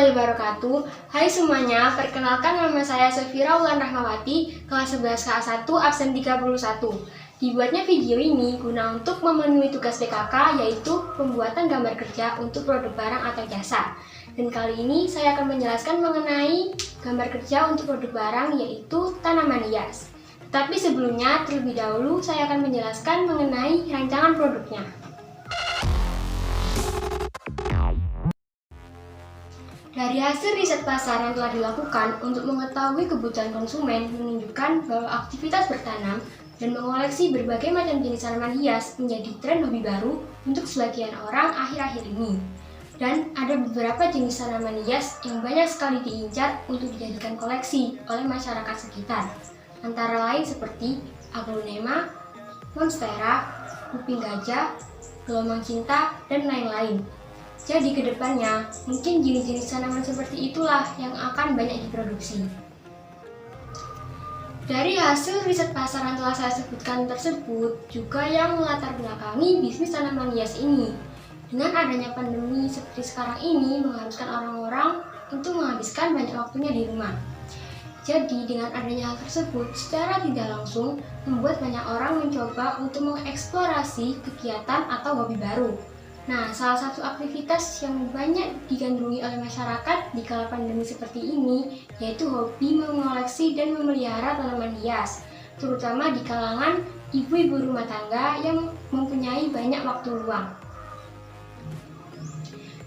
warahmatullahi wabarakatuh. Hai semuanya, perkenalkan nama saya Sefira Wulan Rahmawati, kelas 11 KA1, absen 31. Dibuatnya video ini guna untuk memenuhi tugas PKK, yaitu pembuatan gambar kerja untuk produk barang atau jasa. Dan kali ini saya akan menjelaskan mengenai gambar kerja untuk produk barang, yaitu tanaman hias. Tetapi sebelumnya, terlebih dahulu saya akan menjelaskan mengenai rancangan produknya. Dari hasil riset pasar yang telah dilakukan untuk mengetahui kebutuhan konsumen menunjukkan bahwa aktivitas bertanam dan mengoleksi berbagai macam jenis tanaman hias menjadi tren hobi baru untuk sebagian orang akhir-akhir ini. Dan ada beberapa jenis tanaman hias yang banyak sekali diincar untuk dijadikan koleksi oleh masyarakat sekitar. Antara lain seperti aglonema, monstera, kuping gajah, gelombang cinta, dan lain-lain. Jadi kedepannya, mungkin jenis-jenis tanaman seperti itulah yang akan banyak diproduksi. Dari hasil riset pasar yang telah saya sebutkan tersebut, juga yang melatar belakangi bisnis tanaman hias ini. Dengan adanya pandemi seperti sekarang ini, mengharuskan orang-orang untuk menghabiskan banyak waktunya di rumah. Jadi dengan adanya hal tersebut, secara tidak langsung membuat banyak orang mencoba untuk mengeksplorasi kegiatan atau hobi baru. Nah, salah satu aktivitas yang banyak digandrungi oleh masyarakat di kala pandemi seperti ini, yaitu hobi mengoleksi dan memelihara tanaman hias, terutama di kalangan ibu-ibu rumah tangga yang mempunyai banyak waktu luang.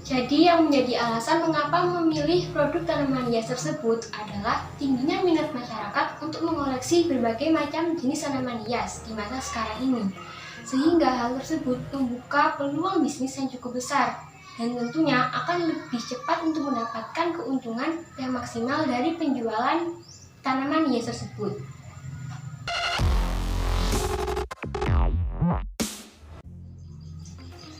Jadi yang menjadi alasan mengapa memilih produk tanaman hias tersebut adalah tingginya minat masyarakat untuk mengoleksi berbagai macam jenis tanaman hias di masa sekarang ini. Sehingga hal tersebut membuka peluang bisnis yang cukup besar dan tentunya akan lebih cepat untuk mendapatkan keuntungan yang maksimal dari penjualan tanaman hias tersebut.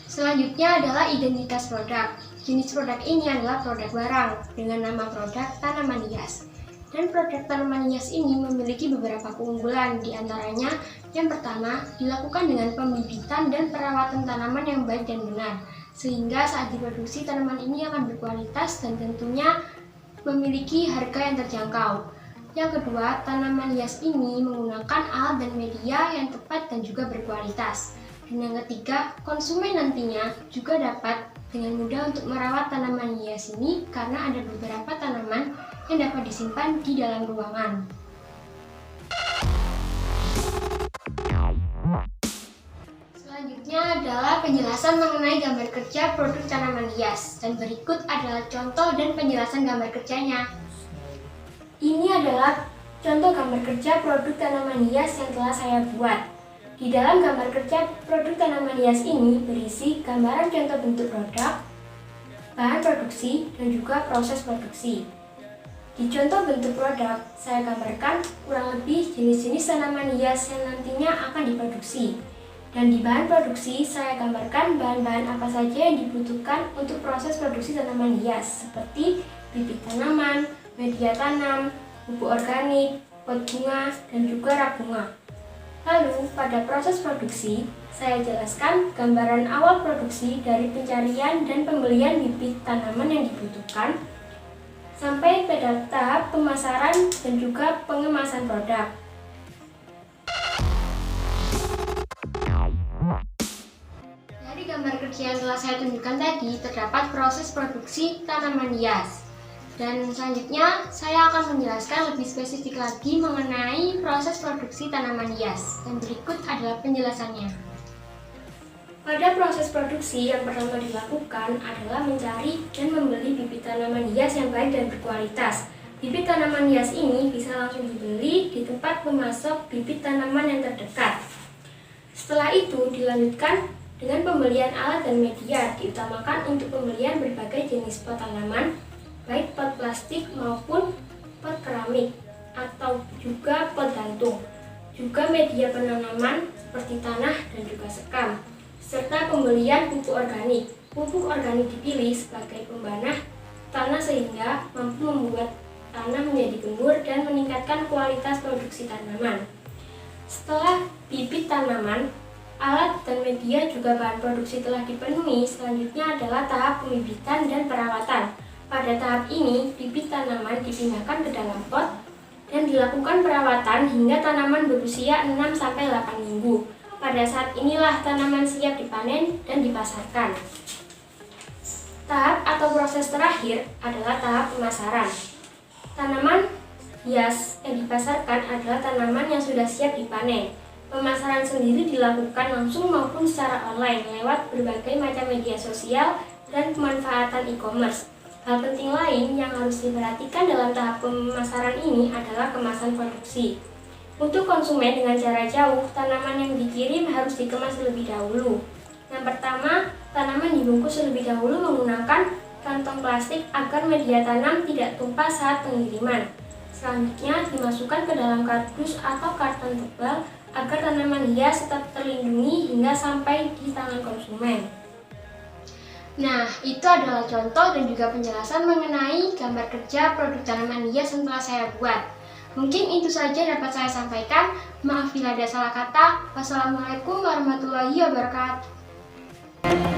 Selanjutnya adalah identitas produk. Jenis produk ini adalah produk barang dengan nama produk tanaman hias. Dan produk tanaman hias ini memiliki beberapa keunggulan, diantaranya yang pertama dilakukan dengan pembibitan dan perawatan tanaman yang baik dan benar, sehingga saat diproduksi tanaman ini akan berkualitas dan tentunya memiliki harga yang terjangkau. Yang kedua, tanaman hias ini menggunakan alat dan media yang tepat dan juga berkualitas. Dan yang ketiga, konsumen nantinya juga dapat dengan mudah untuk merawat tanaman hias ini karena ada beberapa tanaman yang dapat disimpan di dalam ruangan. Selanjutnya adalah penjelasan mengenai gambar kerja produk tanaman hias, dan berikut adalah contoh dan penjelasan gambar kerjanya. Ini adalah contoh gambar kerja produk tanaman hias yang telah saya buat. Di dalam gambar kerja produk tanaman hias ini berisi gambaran contoh bentuk produk, bahan produksi, dan juga proses produksi. Di contoh bentuk produk, saya gambarkan kurang lebih jenis-jenis tanaman hias yang nantinya akan diproduksi. Dan di bahan produksi, saya gambarkan bahan-bahan apa saja yang dibutuhkan untuk proses produksi tanaman hias, seperti bibit tanaman, media tanam, pupuk organik, pot bunga, dan juga rak bunga. Lalu, pada proses produksi, saya jelaskan gambaran awal produksi dari pencarian dan pembelian bibit tanaman yang dibutuhkan, sampai pada tahap pemasaran dan juga pengemasan produk. Dari gambar kerja yang telah saya tunjukkan tadi, terdapat proses produksi tanaman hias. Dan selanjutnya, saya akan menjelaskan lebih spesifik lagi mengenai proses produksi tanaman hias. Dan berikut adalah penjelasannya. Pada proses produksi, yang pertama dilakukan adalah mencari dan membeli bibit tanaman hias yang baik dan berkualitas. Bibit tanaman hias ini bisa langsung dibeli di tempat pemasok bibit tanaman yang terdekat. Setelah itu, dilanjutkan dengan pembelian alat dan media, diutamakan untuk pembelian berbagai jenis pot tanaman, baik pot plastik maupun pot keramik atau juga pot gantung, juga media penanaman seperti tanah dan juga sekam, serta pembelian pupuk organik. Pupuk organik dipilih sebagai pembanah tanah sehingga mampu membuat tanah menjadi gembur dan meningkatkan kualitas produksi tanaman. Setelah bibit tanaman, alat dan media juga bahan produksi telah dipenuhi, selanjutnya adalah tahap pembibitan dan perawatan. Pada tahap ini, bibit tanaman dipindahkan ke dalam pot dan dilakukan perawatan hingga tanaman berusia 6-8 minggu. Pada saat inilah tanaman siap dipanen dan dipasarkan. Tahap atau proses terakhir adalah tahap pemasaran. Tanaman hias yang dipasarkan adalah tanaman yang sudah siap dipanen. Pemasaran sendiri dilakukan langsung maupun secara online lewat berbagai macam media sosial dan pemanfaatan e-commerce. Hal penting lain yang harus diperhatikan dalam tahap pemasaran ini adalah kemasan produksi. Untuk konsumen dengan jarak jauh, tanaman yang dikirim harus dikemas terlebih dahulu. Yang pertama, tanaman dibungkus terlebih dahulu menggunakan kantong plastik agar media tanam tidak tumpah saat pengiriman. Selanjutnya, dimasukkan ke dalam kardus atau karton tebal agar tanaman hias tetap terlindungi hingga sampai di tangan konsumen. Nah, itu adalah contoh dan juga penjelasan mengenai gambar kerja produk tanaman hias yang telah saya buat. Mungkin itu saja dapat saya sampaikan. Maaf bila ada salah kata. Wassalamualaikum warahmatullahi wabarakatuh.